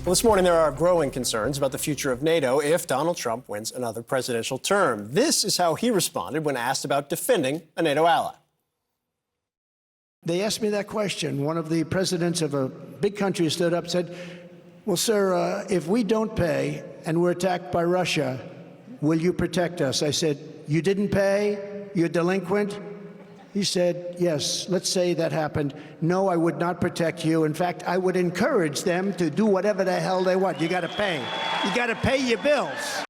Well, this morning there are growing concerns about the future of NATO if Donald Trump wins another presidential term. This is how he responded when asked about defending a NATO ally. They asked me that question. One of the presidents of a big country stood up and said, well, sir, if we don't pay and we're attacked by Russia, will you protect us? I said, you didn't pay? You're delinquent? He said, yes, let's say that happened. No, I would not protect you. In fact, I would encourage them to do whatever the hell they want. You got to pay. You got to pay your bills.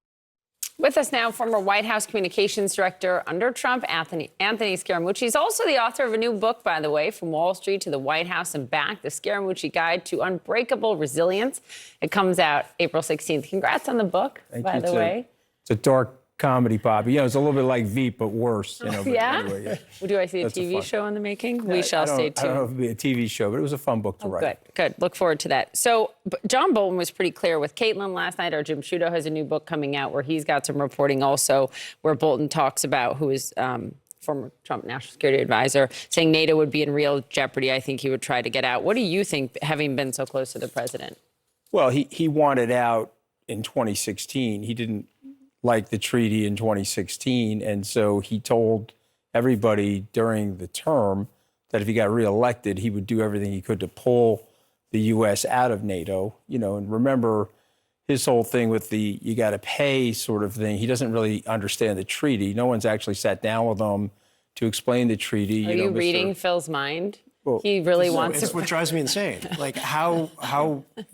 With us now, former White House communications director under Trump, Anthony Scaramucci. He's also the author of a new book, by the way, From Wall Street to the White House and Back, The Scaramucci Guide to Unbreakable Resilience. It comes out April 16th. Congrats on the book, by the way. It's a dark comedy, Poppy. It's a little bit like Veep, but worse. But yeah? Anyway, yeah. Well, do I see a TV show in the making? We shall stay tuned. I don't know if it'll be a TV show, but it was a fun book to write. Good. Look forward to that. So John Bolton was pretty clear with Caitlin last night. Our Jim Sciutto has a new book coming out where he's got some reporting also where Bolton talks about who is former Trump national security advisor, saying NATO would be in real jeopardy. I think he would try to get out. What do you think, having been so close to the president? Well, he wanted out in 2016. He didn't like the treaty in 2016. And so he told everybody during the term that if he got reelected, he would do everything he could to pull the U.S. out of NATO. And remember his whole thing with the you got to pay sort of thing. He doesn't really understand the treaty. No one's actually sat down with him to explain the treaty. Are you reading Phil's mind? Well, he really wants to. It's what drives me insane. Like how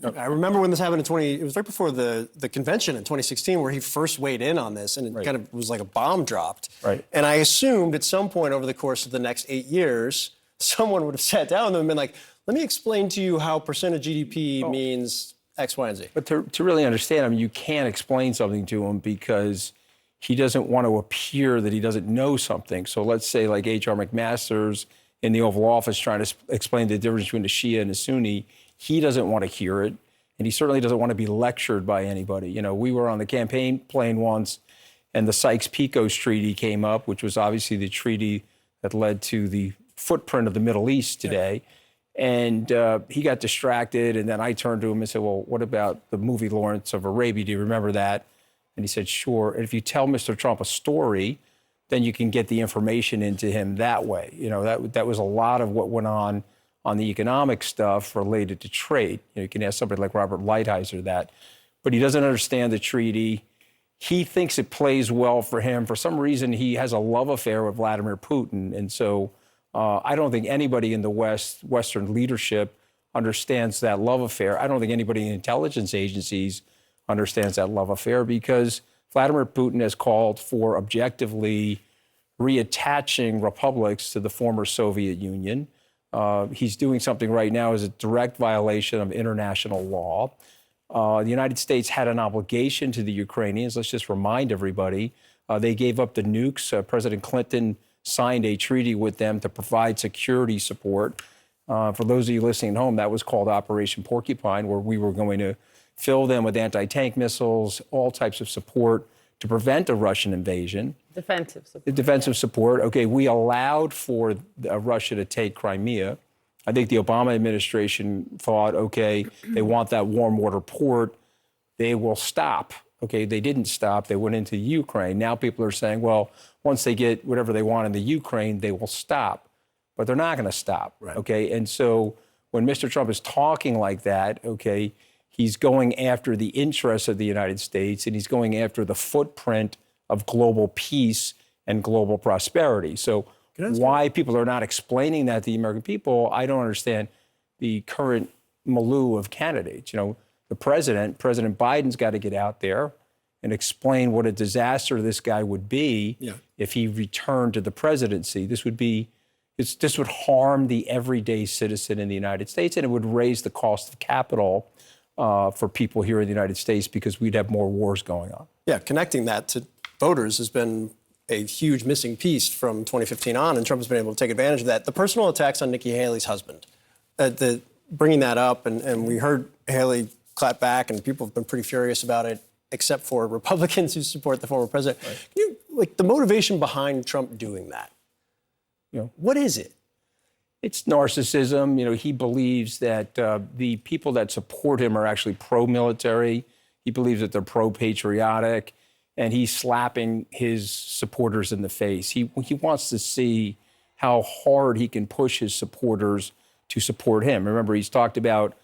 I remember when this happened it was right before the convention in 2016 where he first weighed in on this, and it kind of was like a bomb dropped. Right. And I assumed at some point over the course of the next 8 years, someone would have sat down with him and been like, let me explain to you how percent of GDP means X, Y, and Z. But to really understand him, you can't explain something to him because he doesn't want to appear that he doesn't know something. So let's say like H.R. McMaster's in the Oval Office trying to explain the difference between a Shia and a Sunni. He doesn't want to hear it, and he certainly doesn't want to be lectured by anybody. We were on the campaign plane once, and the Sykes-Picot Treaty came up, which was obviously the treaty that led to the footprint of the Middle East today. And he got distracted, and then I turned to him and said, well, what about the movie Lawrence of Arabia? Do you remember that? And he said, sure. And if you tell Mr. Trump a story, then you can get the information into him that way. That was a lot of what went on the economic stuff related to trade. You can ask somebody like Robert Lighthizer that. But he doesn't understand the treaty. He thinks it plays well for him. For some reason, he has a love affair with Vladimir Putin. And so I don't think anybody in the Western leadership understands that love affair. I don't think anybody in intelligence agencies understands that love affair because Vladimir Putin has called for objectively reattaching republics to the former Soviet Union. He's doing something right now as a direct violation of international law. The United States had an obligation to the Ukrainians. Let's just remind everybody, they gave up the nukes. President Clinton signed a treaty with them to provide security support. For those of you listening at home, that was called Operation Porcupine, where we were going to fill them with anti-tank missiles, all types of support to prevent a Russian invasion. Defensive support. Defensive support. Okay, we allowed for Russia to take Crimea. I think the Obama administration thought, okay, they want that warm water port. They will stop. Okay, they didn't stop. They went into Ukraine. Now people are saying, well, once they get whatever they want in the Ukraine, they will stop. But they're not going to stop. Right. Okay, and so when Mr. Trump is talking like that, okay, he's going after the interests of the United States, and he's going after the footprint of global peace and global prosperity. So why people are not explaining that to the American people, I don't understand the current milieu of candidates. The President Biden's got to get out there and explain what a disaster this guy would be if he returned to the presidency. This would harm the everyday citizen in the United States, and it would raise the cost of capital for people here in the United States because we'd have more wars going on. Yeah, connecting that to voters has been a huge missing piece from 2015 on, and Trump has been able to take advantage of that. The personal attacks on Nikki Haley's husband, bringing that up, and we heard Haley clap back, and people have been pretty furious about it, except for Republicans who support the former president. Right. The motivation behind Trump doing that, what is it? It's narcissism. You know, he believes that the people that support him are actually pro-military. He believes that they're pro-patriotic, and he's slapping his supporters in the face. He wants to see how hard he can push his supporters to support him. Remember, he's talked about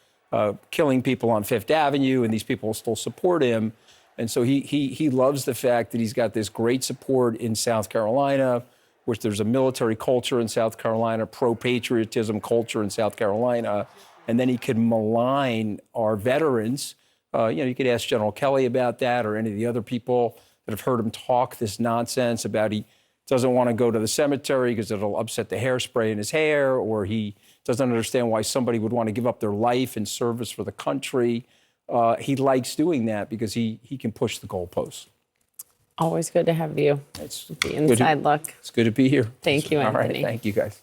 killing people on Fifth Avenue, and these people still support him. And so he loves the fact that he's got this great support in South Carolina, which there's a military culture in South Carolina, pro-patriotism culture in South Carolina, and then he could malign our veterans. You could ask General Kelly about that, or any of the other people that have heard him talk this nonsense about he doesn't want to go to the cemetery because it'll upset the hairspray in his hair, or he doesn't understand why somebody would want to give up their life in service for the country. He likes doing that because he can push the goalposts. Always good to have you. It's the inside look. It's good to be here. Thank you, All Anthony. right, thank you guys.